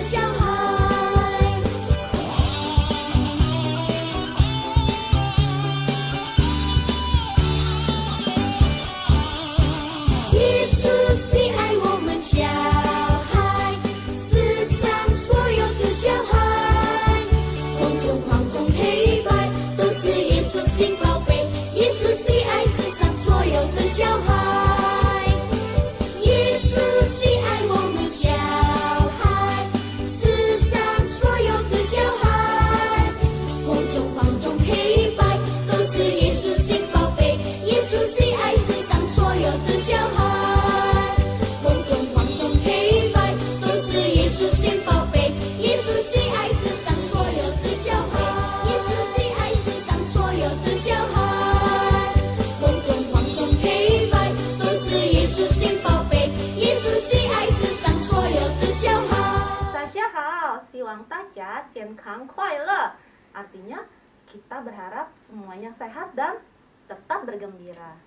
小孩。耶稣喜爱我们小孩，世上所有的小孩，黄中黑白，都是耶稣心宝贝。耶稣喜爱世上所有的小孩，耶稣喜爱我们小孩，世上所有的小孩，黄中黑白，都是耶稣心宝贝。耶稣喜爱世上所有的小孩，黄中黑白，都是耶稣心宝贝。耶稣喜爱世上所有的小孩，耶稣喜爱世上所有的小孩，黄中黑白，都是耶稣心宝贝。耶稣喜爱世上所有的小孩。大家好, 希望大家健康快乐. Artinya kita berharap semuanya sehat dan tetap bergembira.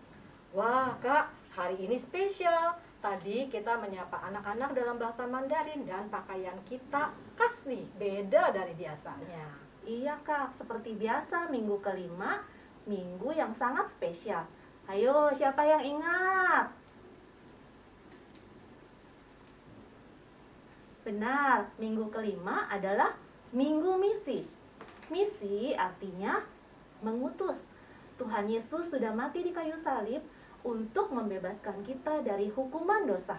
Wah Kak, hari ini spesial. Tadi kita menyapa anak-anak dalam bahasa Mandarin dan pakaian kita khas nih, beda dari biasanya. Iya Kak, seperti biasa minggu kelima, minggu yang sangat spesial. Ayo, siapa yang ingat? Benar, minggu kelima adalah minggu misi. Misi artinya mengutus. Tuhan Yesus sudah mati di kayu salib untuk membebaskan kita dari hukuman dosa.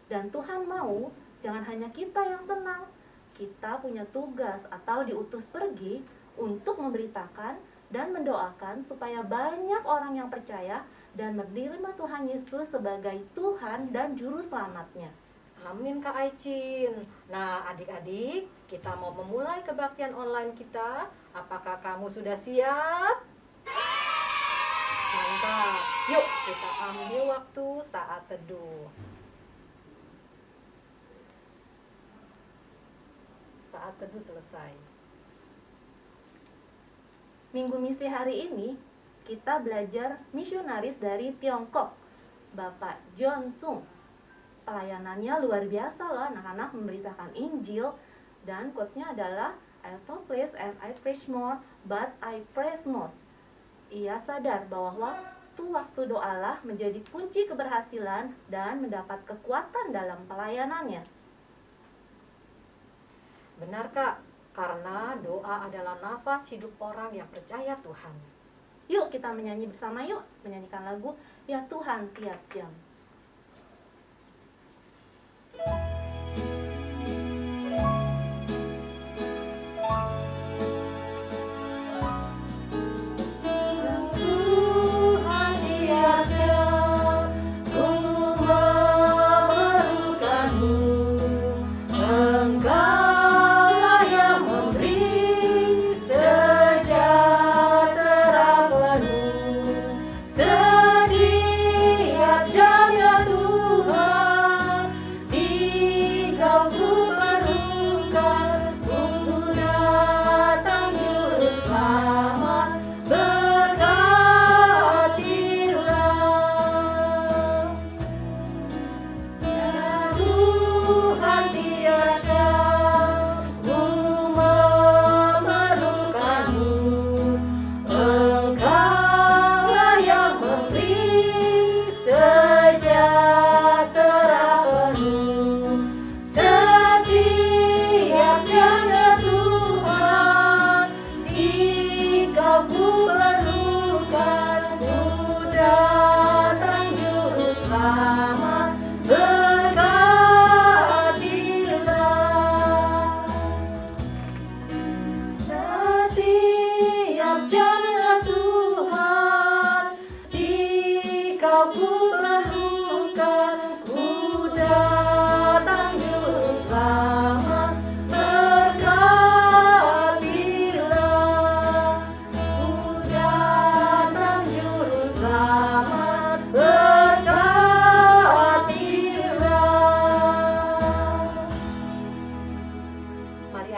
Dan Tuhan mau jangan hanya kita yang senang. Kita punya tugas atau diutus pergi untuk memberitakan dan mendoakan supaya banyak orang yang percaya dan menerima Tuhan Yesus sebagai Tuhan dan Juru Selamatnya. Amin Kak Aicin. Nah adik-adik, kita mau memulai kebaktian online kita. Apakah kamu sudah siap? Mantap. Yuk kita ambil waktu saat teduh. Saat teduh selesai. Minggu misi hari ini kita belajar misionaris dari Tiongkok, Bapak John Sung. Pelayanannya luar biasa loh, anak-anak memberitakan Injil. Dan quotes-nya adalah I thought less and I preach more, but I praise most. Ia sadar bahwa waktu doalah menjadi kunci keberhasilan dan mendapat kekuatan dalam pelayanannya. Benar Kak, karena doa adalah nafas hidup orang yang percaya Tuhan. Yuk kita menyanyi bersama yuk, menyanyikan lagu Ya Tuhan Tiap Jam.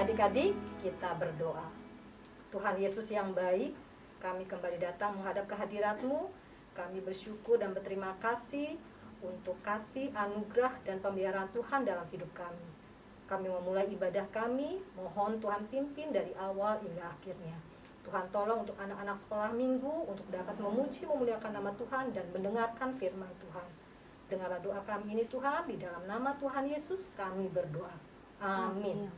Adik-adik, kita berdoa. Tuhan Yesus yang baik, kami kembali datang menghadap kehadirat-Mu. Kami bersyukur dan berterima kasih untuk kasih, anugerah, dan pemeliharaan Tuhan dalam hidup kami. kami memulai ibadah kami, mohon Tuhan pimpin dari awal hingga akhirnya. Tuhan tolong untuk anak-anak sekolah minggu untuk dapat memuji memuliakan nama Tuhan dan mendengarkan firman Tuhan. Dengarlah doa kami ini Tuhan, di dalam nama Tuhan Yesus kami berdoa. Amin.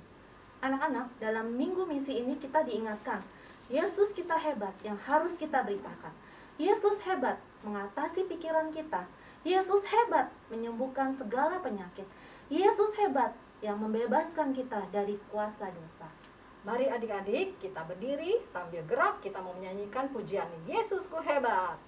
Anak-anak, dalam minggu misi ini kita diingatkan, Yesus kita hebat yang harus kita beritakan. Yesus hebat mengatasi pikiran kita. Yesus hebat menyembuhkan segala penyakit. Yesus hebat yang membebaskan kita dari kuasa dosa. Mari adik-adik kita berdiri sambil gerak kita mau menyanyikan pujian Yesusku hebat.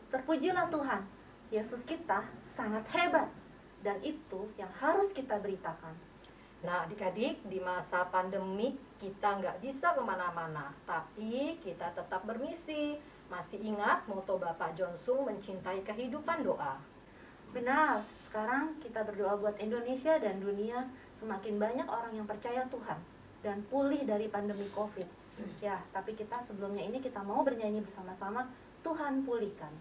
Terpujilah Tuhan, Yesus kita sangat hebat, dan itu yang harus kita beritakan. Nah adik-adik, di masa pandemi kita nggak bisa kemana-mana, tapi kita tetap bermisi. Masih ingat moto Bapak Jonsung mencintai kehidupan doa? Benar, sekarang kita berdoa buat Indonesia dan dunia, semakin banyak orang yang percaya Tuhan dan pulih dari pandemi COVID. Ya, tapi kita sebelumnya ini kita mau bernyanyi bersama-sama, Tuhan pulihkan.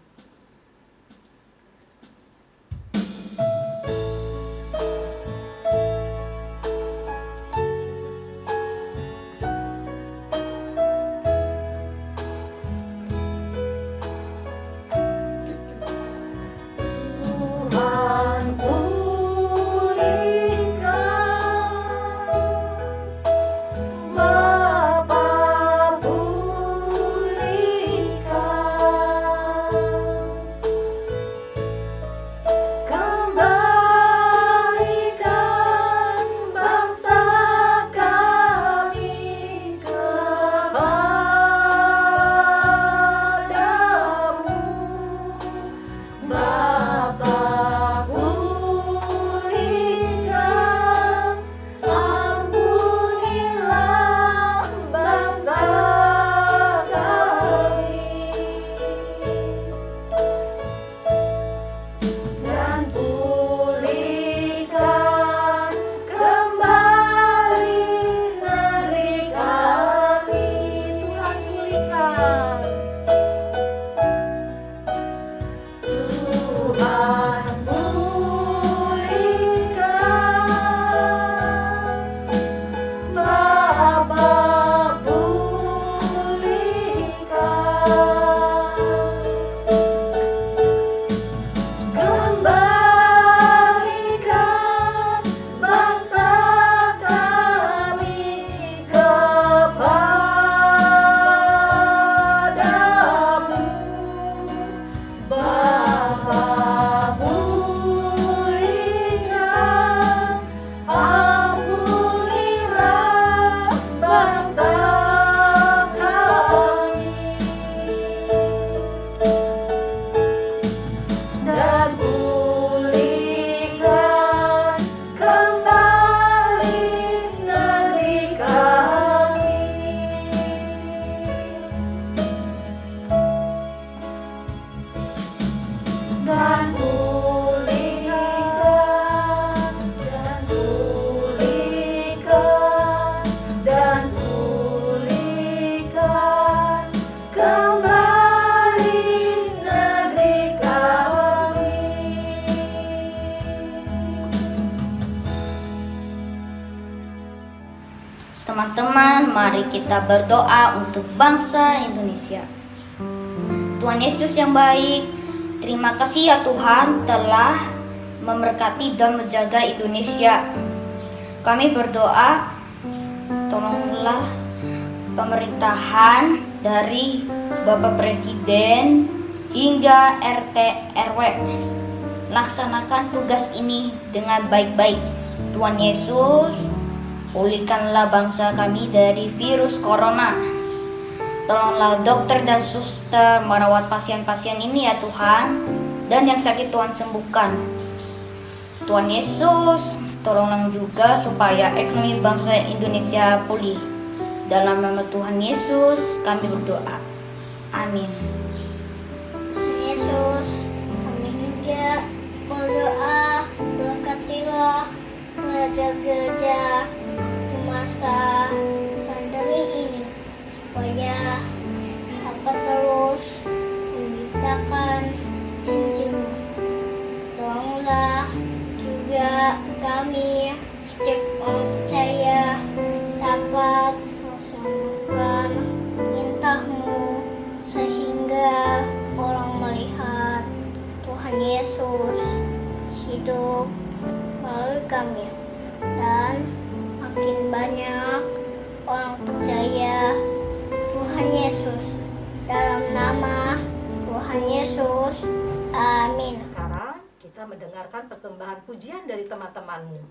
Teman-teman, mari kita berdoa untuk bangsa Indonesia. Tuhan Yesus yang baik, terima kasih ya Tuhan telah memberkati dan menjaga Indonesia. Kami berdoa, tolonglah pemerintahan dari Bapak Presiden hingga RT RW laksanakan tugas ini dengan baik-baik. Tuhan Yesus, pulihkanlah bangsa kami dari virus corona. Tolonglah dokter dan suster merawat pasien-pasien ini ya Tuhan, dan yang sakit Tuhan sembuhkan. Tuhan Yesus, tolonglah juga supaya ekonomi bangsa Indonesia pulih. Dalam nama Tuhan Yesus kami berdoa. Amin. Yesus, kami juga berdoa, berkatilah gereja-gereja di masa pandemi ini, supaya dapat terus memberitakan Injil. Tolonglah juga kami, setiap orang percaya, dapat melaksanakan perintah-Mu, sehingga orang melihat Tuhan Yesus hidup melalui kami, dan makin banyak orang percaya Tuhan Yesus. Dalam nama Tuhan Yesus, amin. Sekarang kita mendengarkan persembahan pujian dari teman-temanmu.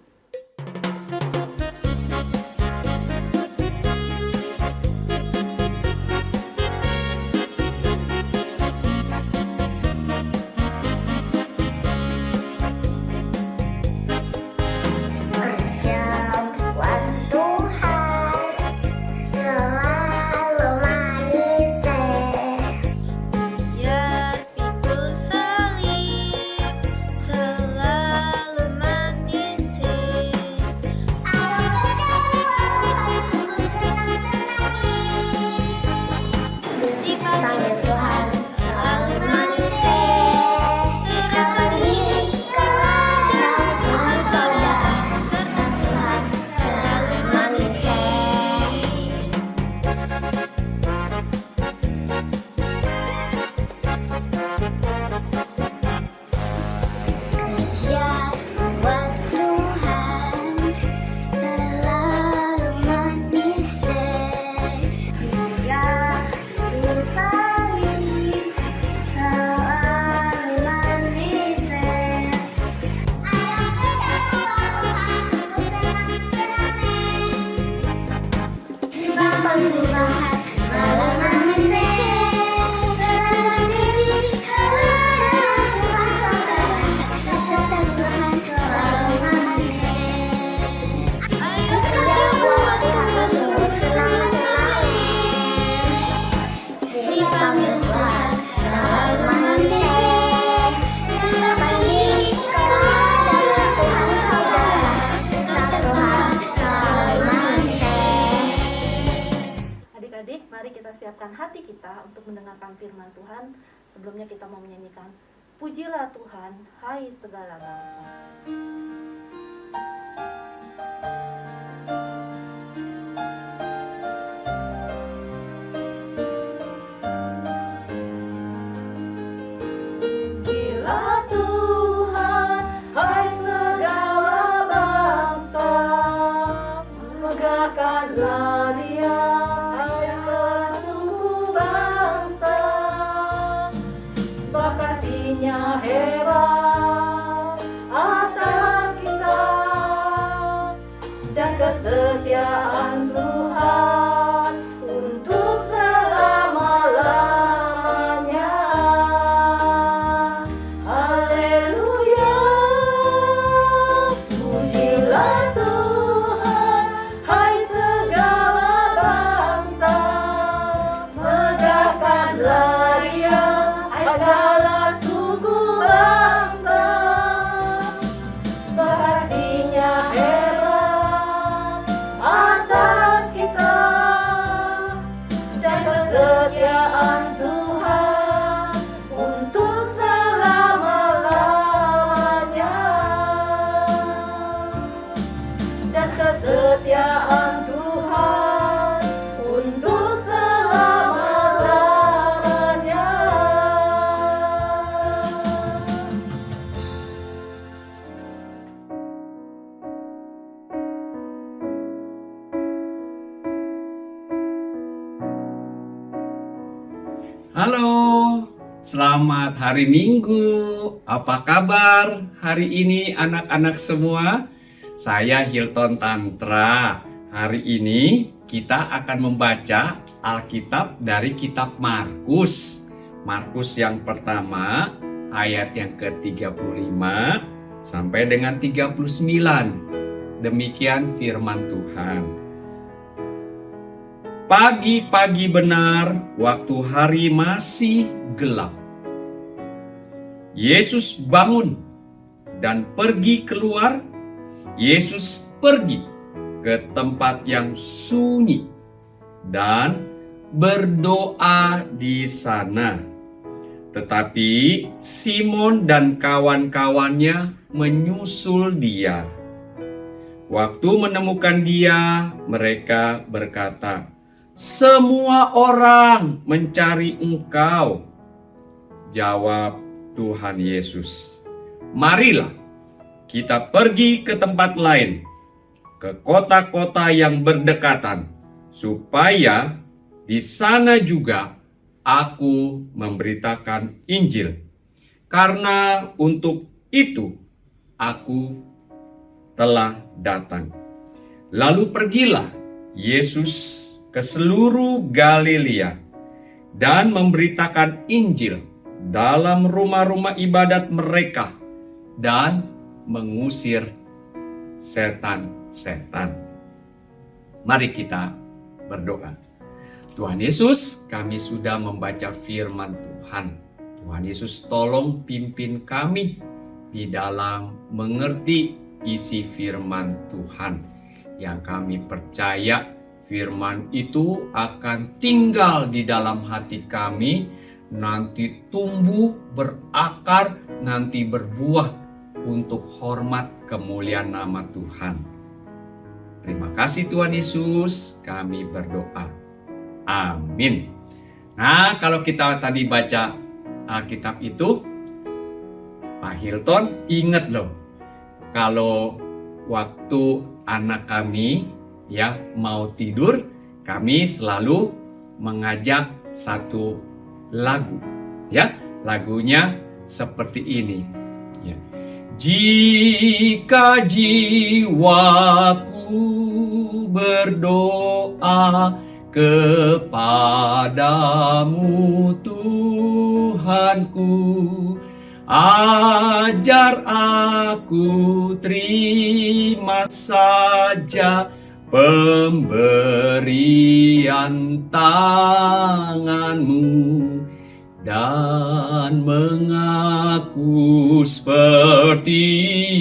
Mari kita siapkan hati kita untuk mendengarkan firman Tuhan. Sebelumnya kita mau menyanyikan Pujilah Tuhan, hai segala bangsa. Pujilah Tuhan, hai segala bangsa, megahkanlah Dia, hai sesuku bangsa. Sebab kasih-Nya hebat, Halo, selamat hari Minggu. Apa kabar hari ini anak-anak semua? Saya Hilton Tantra. Hari ini kita akan membaca Alkitab dari kitab Markus. Markus yang pertama ayat yang ke-35 sampai dengan 39. Demikian firman Tuhan. Pagi-pagi benar, waktu hari masih gelap, Yesus bangun dan pergi keluar. Yesus pergi ke tempat yang sunyi dan berdoa di sana. Tetapi Simon dan kawan-kawannya menyusul dia. Waktu menemukan dia, mereka berkata, "Semua orang mencari Engkau." Jawab Tuhan Yesus, "Marilah kita pergi ke tempat lain, ke kota-kota yang berdekatan, supaya di sana juga aku memberitakan Injil. Karena untuk itu aku telah datang." Lalu pergilah Yesus ke seluruh Galilea dan memberitakan Injil dalam rumah-rumah ibadat mereka dan mengusir setan-setan. Mari kita berdoa. Tuhan Yesus, kami sudah membaca firman Tuhan. Tuhan Yesus, tolong pimpin kami di dalam mengerti isi firman Tuhan, yang kami percaya firman itu akan tinggal di dalam hati kami, nanti tumbuh, berakar, nanti berbuah untuk hormat kemuliaan nama Tuhan. Terima kasih Tuhan Yesus, kami berdoa. Amin. Nah, kalau kita tadi baca Alkitab itu, Pak Hilton ingat loh, kalau waktu anak kami mau tidur, kami selalu mengajak satu lagu. Lagunya seperti ini. Jika jiwaku berdoa kepadamu Tuhanku, ajar aku terima saja pemberian tanganmu, dan mengaku seperti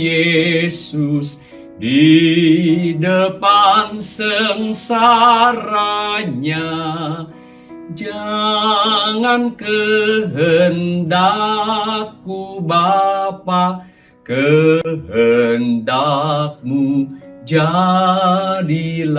Yesus di depan sengsaranya. Jangan kehendakku Bapa, kehendakmu jadilah.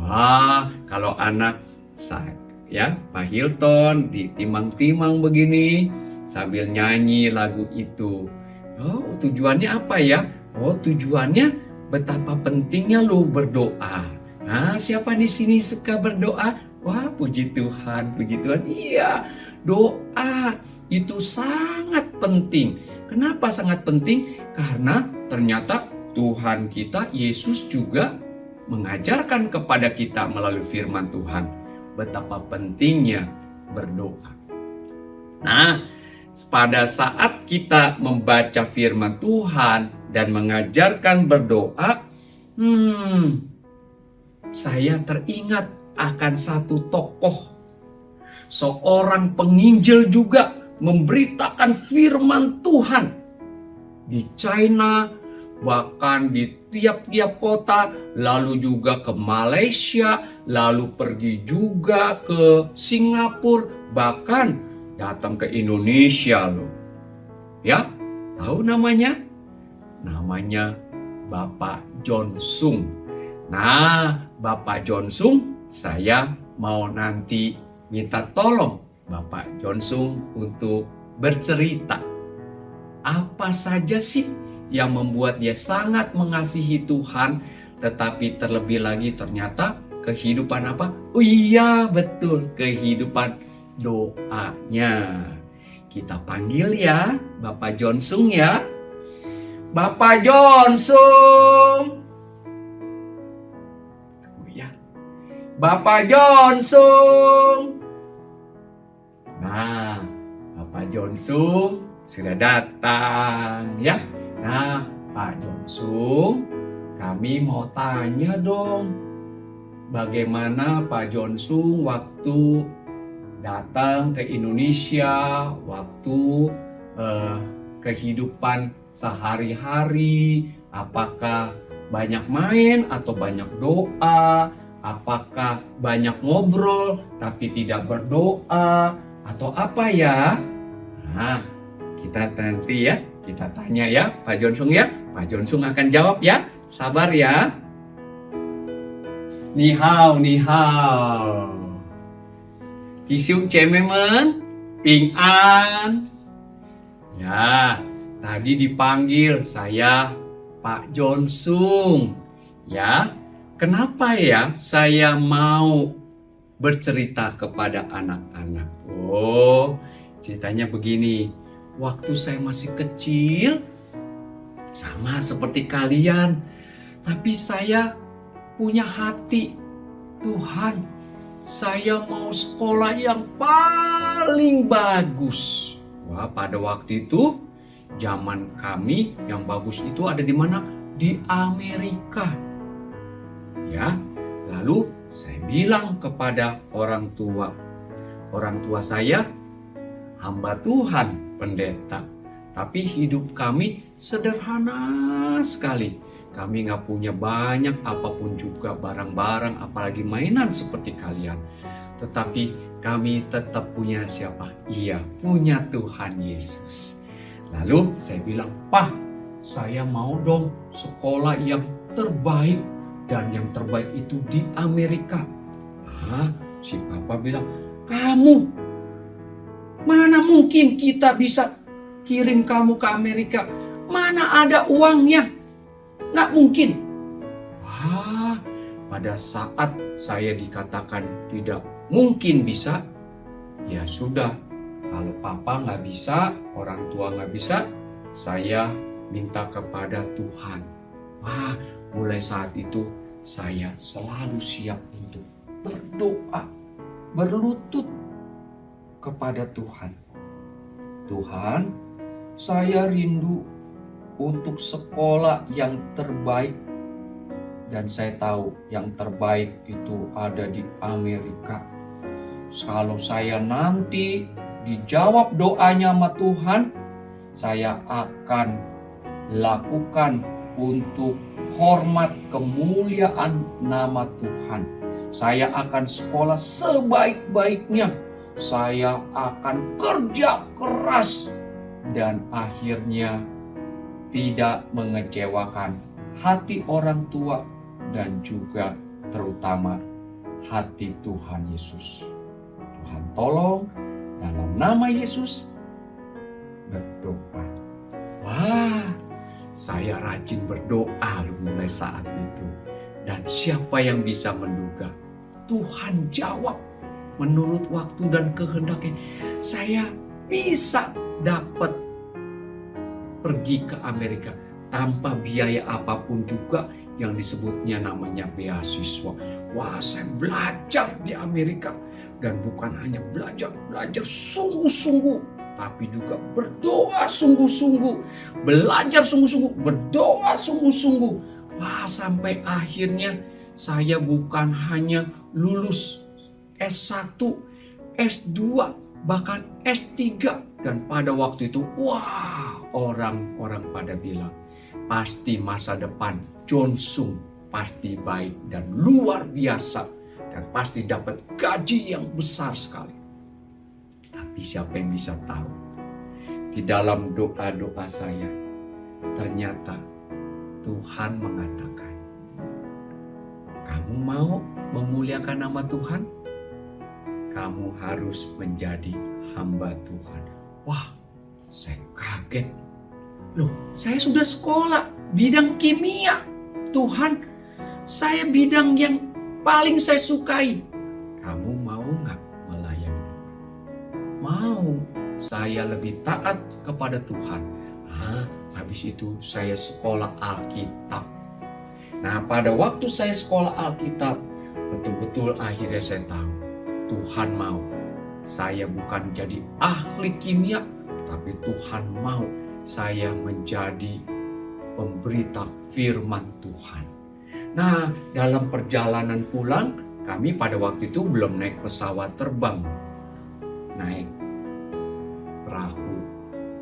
Wah, kalau anak saya, Pak Hilton ditimang-timang begini sambil nyanyi lagu itu. Oh, tujuannya apa ya? Oh, tujuannya betapa pentingnya lo berdoa. Nah, siapa di sini suka berdoa? Wah, puji Tuhan, puji Tuhan. Iya, doa itu sangat penting. Kenapa sangat penting? Karena ternyata Tuhan kita, Yesus juga mengajarkan kepada kita melalui firman Tuhan betapa pentingnya berdoa. Nah, pada saat kita membaca firman Tuhan dan mengajarkan berdoa, saya teringat akan satu tokoh, seorang penginjil juga memberitakan firman Tuhan di China, bahkan di tiap-tiap kota, lalu juga ke Malaysia, lalu pergi juga ke Singapura, bahkan datang ke Indonesia loh. Ya, tahu namanya? Namanya Bapak John Sung. Nah, Bapak John Sung, saya mau nanti minta tolong Bapak John Sung untuk bercerita. Apa saja sih yang membuat dia sangat mengasihi Tuhan, tetapi terlebih lagi ternyata kehidupan apa? Oh iya, betul, kehidupan doanya. Kita panggil ya Bapak Jonsung ya. Bapak Jonsung. Oh ya. Bapak Jonsung. Nah, Bapak Jonsung sudah datang ya. Nah, Pak Jonsung, kami mau tanya dong, bagaimana Pak Jonsung waktu datang ke Indonesia, waktu kehidupan sehari-hari, apakah banyak main atau banyak doa, apakah banyak ngobrol tapi tidak berdoa, atau apa ya? Nah, kita nanti ya, kita tanya ya Pak Jonsung ya. Pak Jonsung akan jawab ya. Sabar ya. Ni hao, ni hao. Kisung cememen, ping an. Ya, tadi dipanggil saya Pak Jonsung. Ya, kenapa ya saya mau bercerita kepada anak-anak? Oh, ceritanya begini. Waktu saya masih kecil, sama seperti kalian, tapi saya punya hati, Tuhan, saya mau sekolah yang paling bagus. Wah, pada waktu itu, zaman kami yang bagus itu ada di mana? Di Amerika. Ya, lalu saya bilang kepada orang tua saya, hamba Tuhan, pendeta, tapi hidup kami sederhana sekali. Kami nggak punya banyak apapun juga barang-barang, apalagi mainan seperti kalian. Tetapi kami tetap punya siapa? Iya, punya Tuhan Yesus. Lalu saya bilang, Pak, saya mau dong sekolah yang terbaik, dan yang terbaik itu di Amerika. Nah, si Papa bilang, kamu, mana mungkin kita bisa kirim kamu ke Amerika? Mana ada uangnya? Nggak mungkin. Wah, pada saat saya dikatakan tidak mungkin bisa, ya sudah. Kalau Papa nggak bisa, orang tua nggak bisa, saya minta kepada Tuhan. Wah, mulai saat itu saya selalu siap untuk berdoa, berlutut kepada Tuhan. Tuhan, saya rindu untuk sekolah yang terbaik, dan saya tahu yang terbaik itu ada di Amerika. Kalau saya nanti dijawab doanya sama Tuhan, saya akan lakukan untuk hormat kemuliaan nama Tuhan. Saya akan sekolah sebaik-baiknya. Saya akan kerja keras dan akhirnya tidak mengecewakan hati orang tua dan juga terutama hati Tuhan Yesus. Tuhan tolong dalam nama Yesus berdoa. Wah, saya rajin berdoa mulai saat itu. Dan siapa yang bisa menduga? Tuhan jawab menurut waktu dan kehendaknya. Saya bisa dapat pergi ke Amerika tanpa biaya apapun juga yang disebutnya namanya beasiswa. Wah, saya belajar di Amerika. Dan bukan hanya belajar sungguh-sungguh, tapi juga berdoa sungguh-sungguh, belajar sungguh-sungguh, berdoa sungguh-sungguh. Wah, sampai akhirnya saya bukan hanya lulus S1, S2, bahkan S3. Dan pada waktu itu, wah, orang-orang pada bilang, pasti masa depan Jonsung pasti baik dan luar biasa. Dan pasti dapat gaji yang besar sekali. Tapi siapa yang bisa tahu? Di dalam doa-doa saya, ternyata Tuhan mengatakan, kamu mau memuliakan nama Tuhan? Kamu harus menjadi hamba Tuhan. Wah, saya kaget. Loh, saya sudah sekolah bidang kimia. Tuhan, saya bidang yang paling saya sukai. Kamu mau nggak melayani Tuhan? Mau. Saya lebih taat kepada Tuhan. Habis itu saya sekolah Alkitab. Nah, pada waktu saya sekolah Alkitab, betul-betul akhirnya saya tahu Tuhan mau saya bukan jadi ahli kimia, tapi Tuhan mau saya menjadi pemberita firman Tuhan. Nah, dalam perjalanan pulang, kami pada waktu itu belum naik pesawat terbang, naik perahu,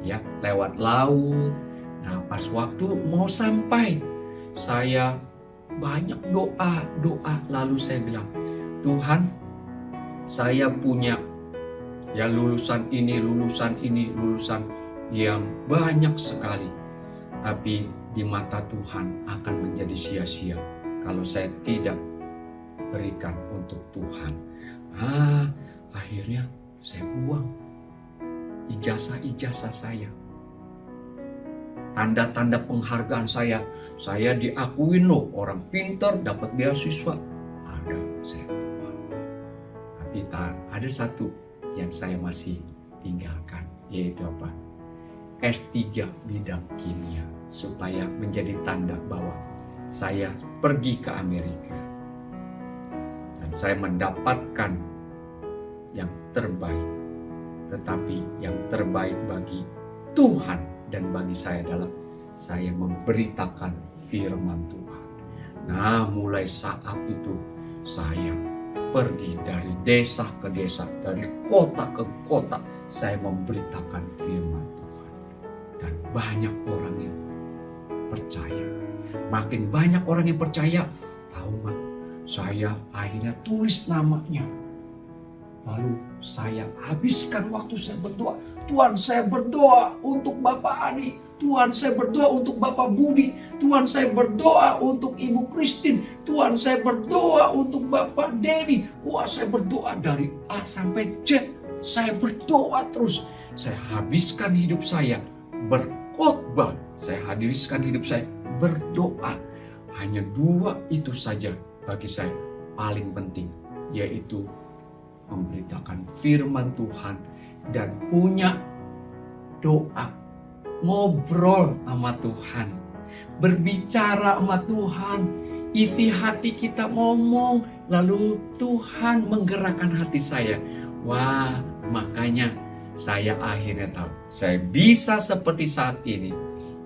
ya, lewat laut. Nah, pas waktu mau sampai, saya banyak doa. Lalu saya bilang, Tuhan, saya punya ya lulusan ini, lulusan yang banyak sekali. Tapi di mata Tuhan akan menjadi sia-sia kalau saya tidak berikan untuk Tuhan. Akhirnya saya buang ijazah saya. Tanda-tanda penghargaan saya diakuin loh, orang pintar dapat beasiswa. Ada, saya buang. Tapi ada satu yang saya masih tinggalkan, yaitu apa? S3 bidang kimia, supaya menjadi tanda bahwa saya pergi ke Amerika. Dan saya mendapatkan yang terbaik. Tetapi yang terbaik bagi Tuhan dan bagi saya adalah saya memberitakan firman Tuhan. Nah, mulai saat itu saya pergi dari desa ke desa, dari kota ke kota, saya memberitakan firman Tuhan. Dan banyak orang yang percaya. Makin banyak orang yang percaya, tahu nggak? Saya akhirnya tulis namanya. Lalu saya habiskan waktu saya berdoa. Tuhan, saya berdoa untuk Bapak Ani. Tuhan, saya berdoa untuk Bapak Budi. Tuhan, saya berdoa untuk Ibu Christine. Tuhan, saya berdoa untuk Bapak Denny. Wah, saya berdoa dari A sampai Z. Saya berdoa terus. Saya habiskan hidup saya berkhotbah. Saya habiskan hidup saya berdoa. Hanya 2 itu saja bagi saya paling penting, yaitu memberitakan firman Tuhan dan punya doa, ngobrol sama Tuhan, berbicara sama Tuhan, isi hati kita ngomong, lalu Tuhan menggerakkan hati saya. Wah, makanya saya akhirnya tahu, saya bisa seperti saat ini,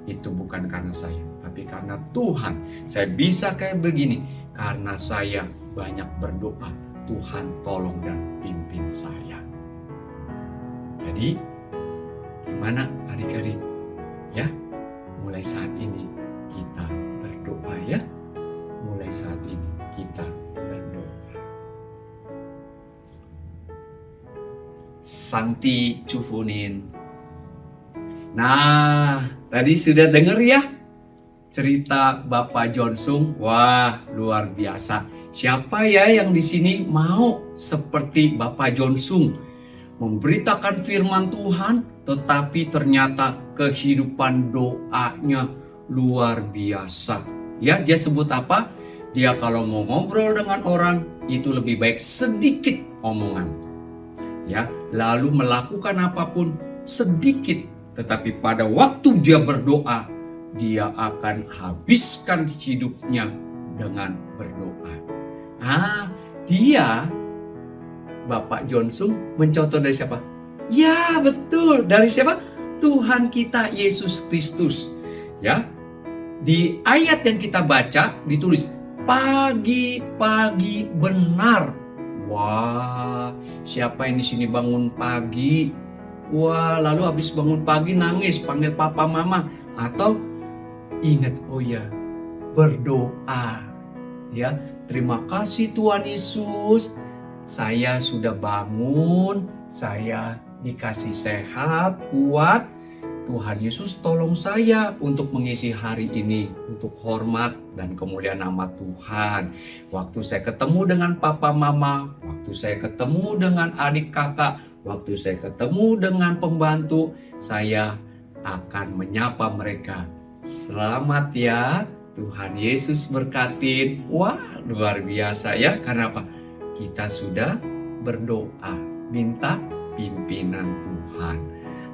itu bukan karena saya, tapi karena Tuhan. Saya bisa kayak begini, karena saya banyak berdoa. Tuhan tolong dan pimpin saya. Jadi gimana adik-adik? Ya, mulai saat ini kita berdoa ya. Mulai saat ini kita berdoa. Santi Cufunin. Nah, tadi sudah dengar ya cerita Bapak Jonsung. Wah, luar biasa. Siapa ya yang di sini mau seperti Bapak Jonsung, memberitakan firman Tuhan, tetapi ternyata kehidupan doanya luar biasa. Ya, dia sebut apa? Dia kalau mau ngobrol dengan orang, itu lebih baik sedikit omongan. Ya, lalu melakukan apapun sedikit, tetapi pada waktu dia berdoa, dia akan habiskan hidupnya dengan berdoa. Dia Bapak Jonsung mencontoh dari siapa? Ya, betul, dari siapa? Tuhan kita Yesus Kristus. Ya. Di ayat yang kita baca ditulis pagi-pagi benar. Wah, siapa yang di sini bangun pagi? Wah, lalu habis bangun pagi nangis panggil papa mama atau ingat, oh ya, berdoa. Ya, terima kasih Tuhan Yesus, saya sudah bangun, saya dikasih sehat, kuat. Tuhan Yesus tolong saya untuk mengisi hari ini, untuk hormat dan kemuliaan nama Tuhan. Waktu saya ketemu dengan papa mama, waktu saya ketemu dengan adik kakak, waktu saya ketemu dengan pembantu, saya akan menyapa mereka. Selamat ya, Tuhan Yesus berkatin. Wah, luar biasa ya. Karena apa? Kita sudah berdoa, minta pimpinan Tuhan.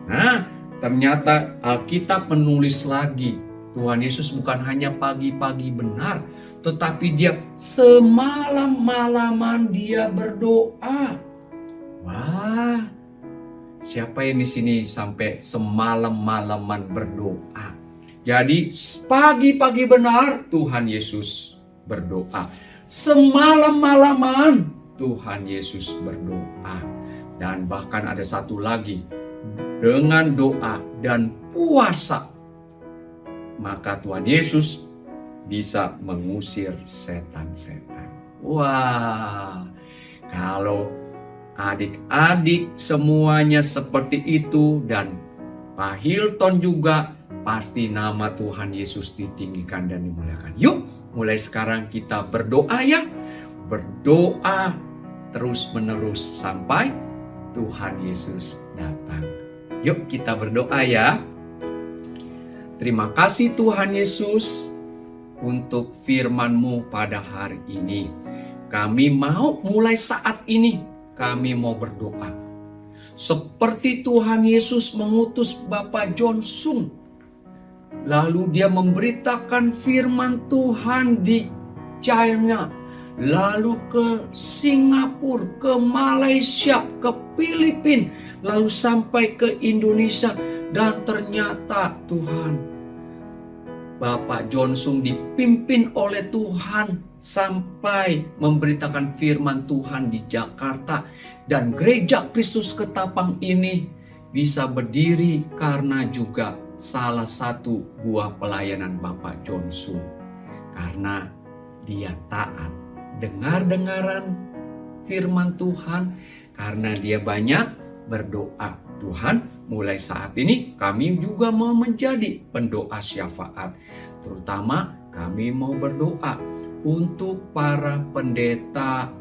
Nah, ternyata Alkitab menulis lagi, Tuhan Yesus bukan hanya pagi-pagi benar, tetapi dia semalam-malaman dia berdoa. Wah, siapa yang di sini sampai semalam-malaman berdoa? Jadi pagi-pagi benar Tuhan Yesus berdoa. Semalam-malaman Tuhan Yesus berdoa. Dan bahkan ada satu lagi, dengan doa dan puasa, maka Tuhan Yesus bisa mengusir setan-setan. Wah, kalau adik-adik semuanya seperti itu dan Pak Hilton juga, pasti nama Tuhan Yesus ditinggikan dan dimuliakan. Yuk, mulai sekarang kita berdoa ya. Berdoa terus-menerus sampai Tuhan Yesus datang. Yuk kita berdoa ya. Terima kasih Tuhan Yesus untuk firman-Mu pada hari ini. Kami mau mulai saat ini, kami mau berdoa. Seperti Tuhan Yesus mengutus Bapak John Sung. Lalu dia memberitakan firman Tuhan di China. Lalu ke Singapura, ke Malaysia, ke Filipina, lalu sampai ke Indonesia. Dan ternyata Tuhan, Bapak John Sung dipimpin oleh Tuhan sampai memberitakan firman Tuhan di Jakarta. Dan Gereja Kristus Ketapang ini bisa berdiri karena juga salah satu buah pelayanan Bapak John Sung. Karena dia taat dengar-dengaran firman Tuhan, karena dia banyak berdoa. Tuhan, mulai saat ini kami juga mau menjadi pendoa syafaat. Terutama kami mau berdoa untuk para pendeta,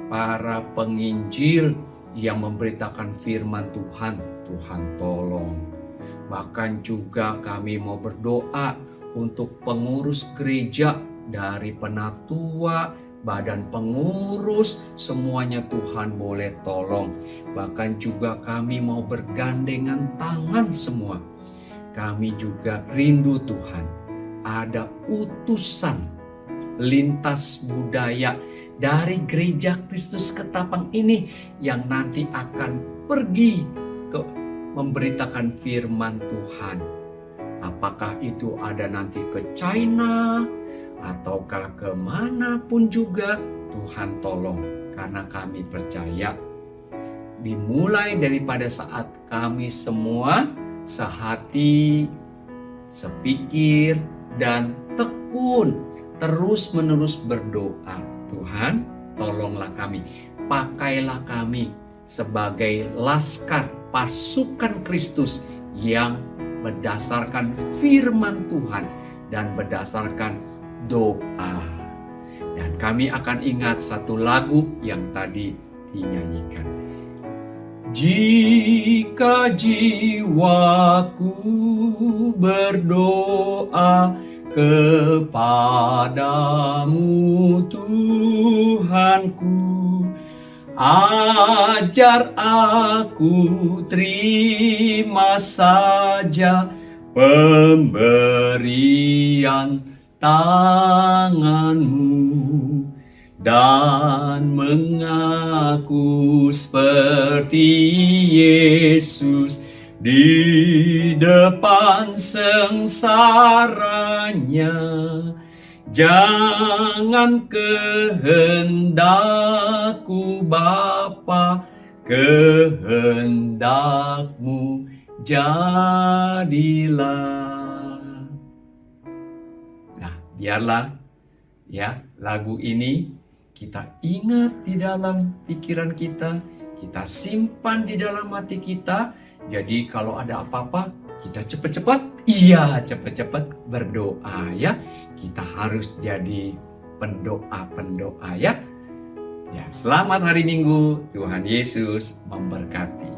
para penginjil yang memberitakan firman Tuhan. Tuhan tolong. Bahkan juga kami mau berdoa untuk pengurus gereja, dari penatua, badan pengurus, semuanya Tuhan boleh tolong. Bahkan juga kami mau bergandengan tangan semua. Kami juga rindu Tuhan, ada utusan lintas budaya dari Gereja Kristus Ketapang ini yang nanti akan pergi ke memberitakan firman Tuhan. Apakah itu ada nanti ke China, ataukah kemanapun juga, Tuhan tolong. Karena kami percaya, dimulai daripada saat kami semua sehati, sepikir, dan tekun terus menerus berdoa. Tuhan tolonglah kami, pakailah kami sebagai laskar pasukan Kristus yang berdasarkan firman Tuhan dan berdasarkan doa. Dan kami akan ingat satu lagu yang tadi dinyanyikan. Jika jiwaku berdoa kepadamu Tuhanku, ajar aku terima saja pemberian tanganmu, dan mengaku seperti Yesus di depan sengsaranya. Jangan kehendakku Bapa, kehendakmu jadilah. Nah, biarlah ya lagu ini kita ingat di dalam pikiran kita simpan di dalam hati kita. Jadi kalau ada apa-apa, kita cepat-cepat berdoa ya. Kita harus jadi pendoa-pendoa ya. Ya, selamat hari Minggu. Tuhan Yesus memberkati.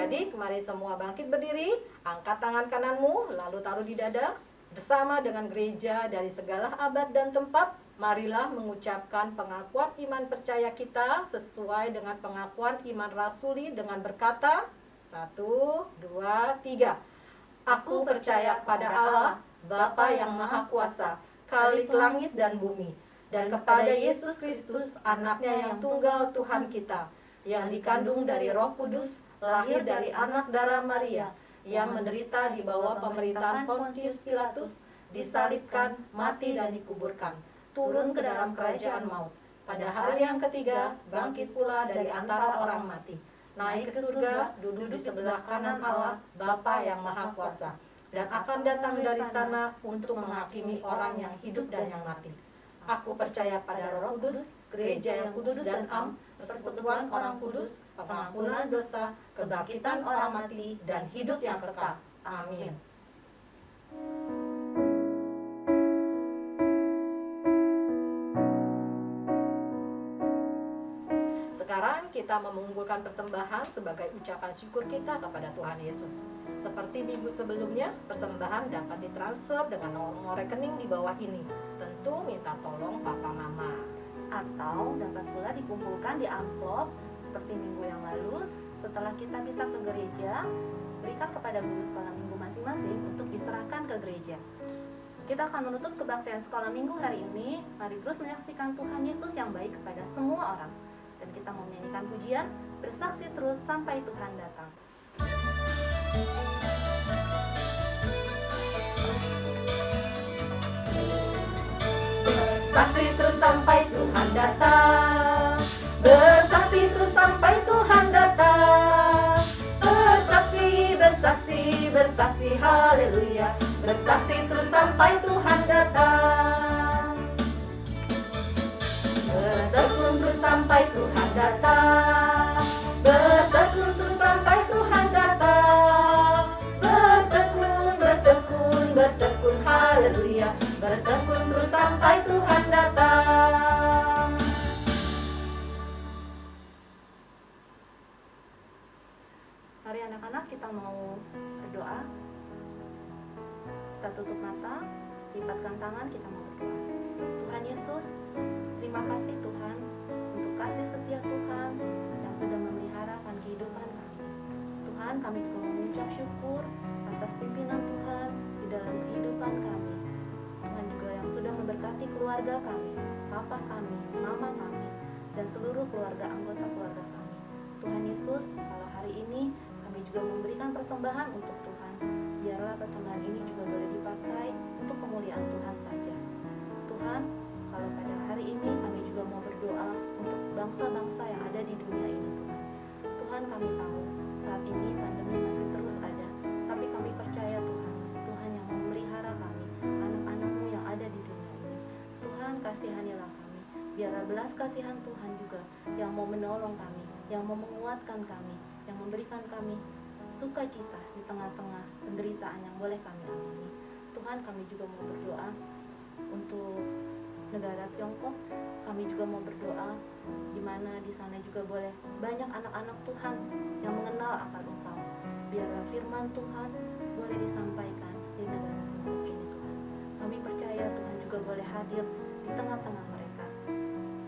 Adik-adik, mari semua bangkit berdiri, angkat tangan kananmu, lalu taruh di dada. Bersama dengan gereja dari segala abad dan tempat, marilah mengucapkan pengakuan iman percaya kita sesuai dengan pengakuan iman rasuli dengan berkata, 1, 2, 3. Aku percaya pada Allah, Bapa yang Maha Kuasa, Khalik langit dan bumi, dan kepada Yesus Kristus, anaknya yang tunggal Tuhan kita, yang dikandung dari Roh Kudus, lahir dari anak darah Maria, yang menderita di bawah pemerintahan Pontius Pilatus, disalibkan, mati dan dikuburkan, turun ke dalam kerajaan maut. Pada hari yang ketiga, bangkit pula dari antara orang mati, naik ke surga, duduk di sebelah kanan Allah, Bapa yang Maha Kuasa, dan akan datang dari sana untuk menghakimi orang yang hidup dan yang mati. Aku percaya pada Roh Kudus, gereja yang kudus dan am, persekutuan orang kudus, pengampunan dosa, kebangkitan orang mati, dan hidup yang kekal. Amin. Sekarang kita mengumpulkan persembahan sebagai ucapan syukur kita kepada Tuhan Yesus. Seperti minggu sebelumnya, persembahan dapat ditransfer dengan nomor rekening di bawah ini. Tentu minta tolong Papa Mama. Atau dapat pula dikumpulkan di amplop seperti minggu yang lalu. Setelah kita bisa ke gereja, berikan kepada guru sekolah minggu masing-masing untuk diserahkan ke gereja. Kita akan menutup kebaktian sekolah minggu hari ini. Mari terus menyaksikan Tuhan Yesus yang baik kepada semua orang. Dan kita mau menyanyikan pujian, bersaksi terus sampai Tuhan datang. Bersaksi terus sampai Tuhan datang. Bersaksi terus sampai Tuhan datang. Bersaksi, bersaksi, bersaksi, haleluya. Bersaksi terus sampai Tuhan datang. Bertekun terus sampai Tuhan datang. Bertekun terus sampai Tuhan datang. Bertekun, bertekun, bertekun, haleluya. Bertekun terus sampai Tuhan datang. Mari anak-anak kita mau berdoa. Kita tutup mata, lipatkan tangan, kita mau berdoa. Tuhan Yesus, terima kasih Tuhan untuk kasih setia Tuhan yang sudah memeliharakan kehidupan kami. Tuhan, kami juga mengucap syukur atas pimpinan Tuhan di dalam kehidupan kami. Tuhan juga yang sudah memberkati keluarga kami, papa kami, mama kami, dan seluruh keluarga anggota keluarga kami. Tuhan Yesus, kalau hari ini kami juga memberikan persembahan untuk Tuhan, biarlah persembahan ini juga boleh dipakai untuk kemuliaan Tuhan saja. Tuhan, kalau pada hari ini kami juga mau berdoa untuk bangsa-bangsa yang ada di dunia ini Tuhan. Tuhan, kami tahu saat ini pandemi masih terus ada, tapi kami percaya Tuhan, Tuhan yang memelihara kami, anak-anak-Mu yang ada di dunia ini. Tuhan, kasihanilah kami, biarlah belas kasihan Tuhan juga yang mau menolong kami, yang mau menguatkan kami, yang memberikan kami sukacita di tengah-tengah penderitaan yang boleh kami alami. Tuhan, kami juga mau berdoa untuk negara Tiongkok. Kami juga mau berdoa di mana di sana juga boleh banyak anak-anak Tuhan yang mengenal akan Engkau. Biarlah firman Tuhan boleh disampaikan di negara Tiongkok ini Tuhan. Kami percaya Tuhan juga boleh hadir di tengah-tengah mereka.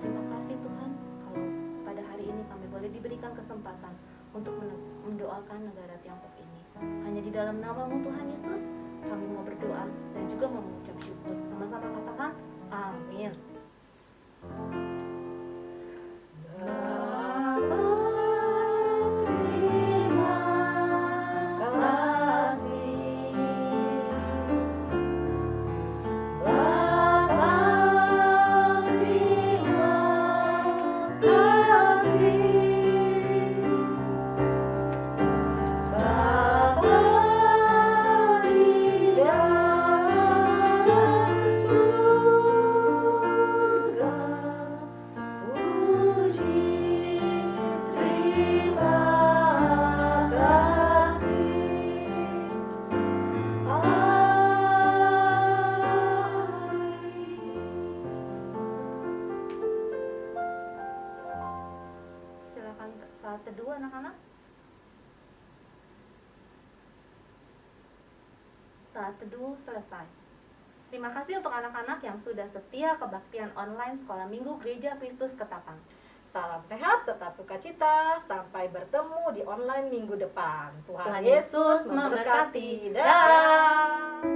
Terima kasih Tuhan kalau pada hari ini kami boleh diberikan kesempatan untuk mendoakan negara Tiongkok ini. Hanya di dalam nama-Mu Tuhan Yesus kami mau berdoa dan juga mau mengucap syukur. Sama-sama katakan amin. Silakan saat teduh anak-anak. saat teduh selesai. Terima kasih untuk anak-anak yang sudah setia kebaktian online Sekolah Minggu Gereja Kristus Ketapang. Salam sehat, tetap sukacita. Sampai bertemu di online minggu depan. Tuhan Yesus memberkati. Dadah.